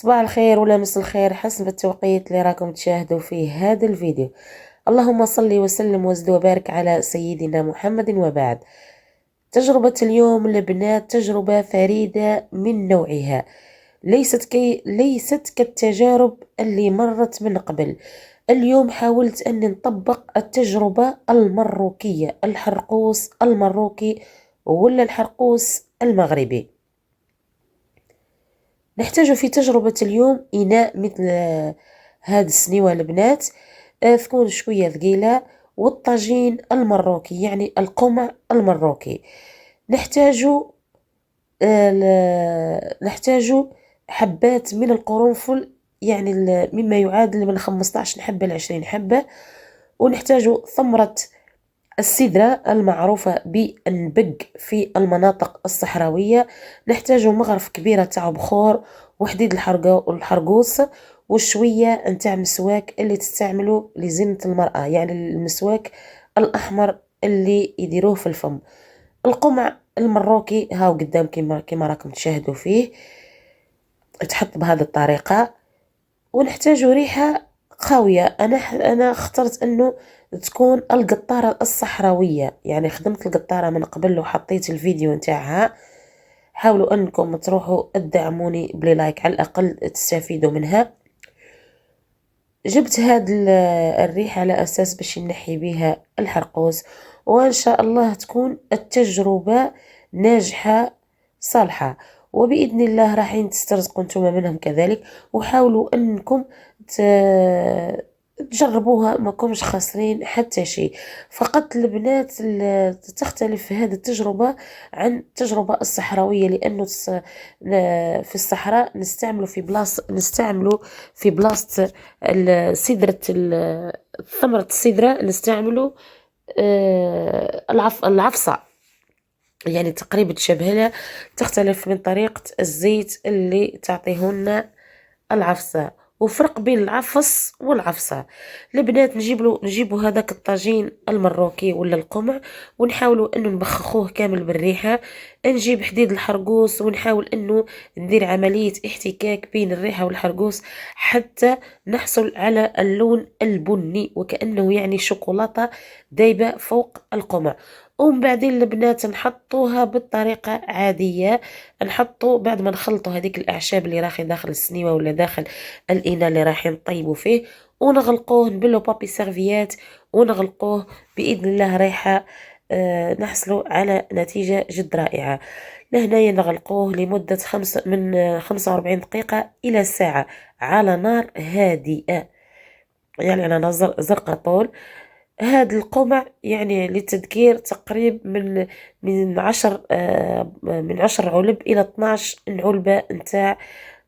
صباح الخير ولا مساء الخير حسب التوقيت اللي راكم تشاهدوا فيه هذا الفيديو. اللهم صل وسلم وزد وبارك على سيدنا محمد. وبعد، تجربة اليوم البنات تجربة فريدة من نوعها، ليست كالتجارب اللي مرت من قبل. اليوم حاولت أن نطبق التجربة المروكية، الحرقوس المروكي ولا الحرقوس المغربي. نحتاج في تجربة اليوم إناء مثل هاد السنيوة البنات، تكون شوية ثقيلة، والطاجين المروكي يعني القمع المروكي. نحتاج نحتاج حبات من القرنفل، يعني مما يعادل من 15 حبة ل 20 حبة. ونحتاج ثمرة السدرة المعروفة بالنبق في المناطق الصحراوية. نحتاج مغرف كبيرة تاع بخور، وحديد الحرقوس، وشوية نتاع مسواك اللي تستعملوا لزينة المرأة، يعني المسواك الأحمر اللي يديروه في الفم. القمع المروكي هاو قدام كما راكم تشاهدوا فيه، تحط بهذه الطريقة. ونحتاج ريحة قوية. أنا اخترت أنه تكون القطارة الصحراوية، يعني خدمت القطارة من قبل وحطيت الفيديو نتاعها. حاولوا أنكم تروحوا تدعموني بلي لايك على الأقل تستفيدوا منها. جبت هاد الريحة على أساس باش نحي بها الحرقوس، وإن شاء الله تكون التجربة ناجحة صالحة، وبإذن الله راحين تسترزقوا نتوما منهم كذلك. وحاولوا أنكم تجربوها، ما كومش خاسرين حتى شيء. فقط البنات تختلف هذه التجربة عن التجربة الصحراوية، لأنه في الصحراء نستعملوا في بلاصة سدرة ثمرة السدرة نستعملوا العفصة، يعني تقريبا تشبه لها، تختلف من طريقة الزيت اللي تعطيهن العفصة. وفرق بين العفص والعفصة. البنات نجيبوا هذاك الطاجين المروكي ولا القمع، ونحاولوا انه نبخخوه كامل بالريحة. نجيب حديد الحرقوس ونحاول انه ندير عملية احتكاك بين الريحة والحرقوس حتى نحصل على اللون البني، وكأنه يعني شوكولاتة دايبة فوق القمع. ومن بعدين البنات نحطوها بالطريقة عادية. نحطو بعد ما نخلطوا هذيك الأعشاب اللي راحي داخل السنيوة ولا داخل الإناء اللي راح نطيبوا فيه، ونغلقوه نبلو بابي سيرفيات ونغلقوه. بإذن الله رايحة نحصلوا على نتيجة جد رائعة. لهنايا نغلقوه لمدة من 45 دقيقة إلى ساعة على نار هادئة، يعني على نار زرقاء طول. هذا القمع يعني للتذكير تقريب من 10 علب إلى 12 علبة نتاع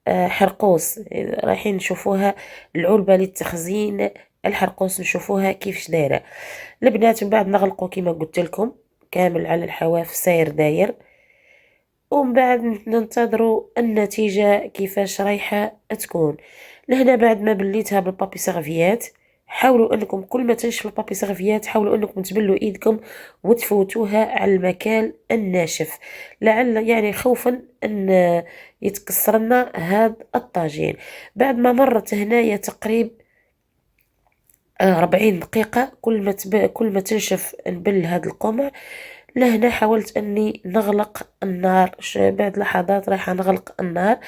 حرقوس. رايحين نشوفوها العلبة للتخزين الحرقوس، نشوفوها كيفش دايرة. البنات من بعد نغلقوا كما قلت لكم كامل على الحواف ساير داير، ومن بعد ننتظروا النتيجة كيفاش رايحة تكون. لهنا بعد ما بليتها بالبابي سيرفيات، حاولوا انكم كل ما تنشف البابي سيرفيات حاولوا انكم تبلوا ايدكم وتفوتوها على المكان الناشف، لعل يعني خوفا ان يتكسر لنا هذا الطاجين. بعد ما مرت هنايا تقريب 40 دقيقة، كل ما تنشف نبل هذا القمع. لهنا حاولت اني نغلق النار، بعد لحظات راح نغلق النار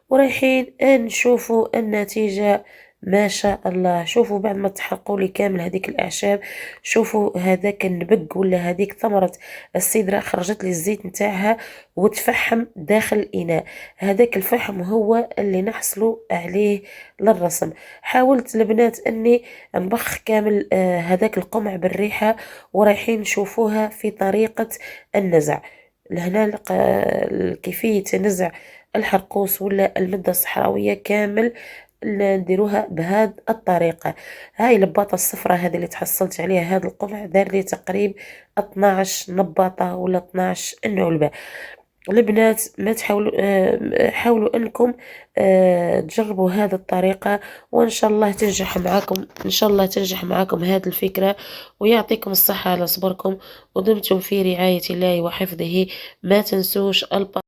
ورايحين نشوفوا النتيجة. ما شاء الله، شوفوا بعد ما تحرقوا لي كامل هذيك الاعشاب، شوفوا هذاك النبق ولا هذيك ثمرة السدرة خرجت لي الزيت نتاعها وتفحم داخل الاناء. هذاك الفحم هو اللي نحصلوا عليه للرسم. حاولت البنات اني نبخ كامل هذاك القمع بالريحة، ورايحين نشوفوها في طريقة النزع. لهنا كيفية نزع الحرقوس ولا المدة الصحراوية كامل نديروها بهذه الطريقة. هاي الباطة الصفراء هذه اللي تحصلت عليها هذا القمع دار لي تقريب 12 نباطة ولا 12 علبة. البنات ما تحاولوا حاولوا انكم تجربوا هذه الطريقة، وان شاء الله تنجح معكم، ان شاء الله تنجح معكم هذه الفكرة، ويعطيكم الصحة على صبركم، ودمتم في رعاية الله وحفظه. ما تنسوش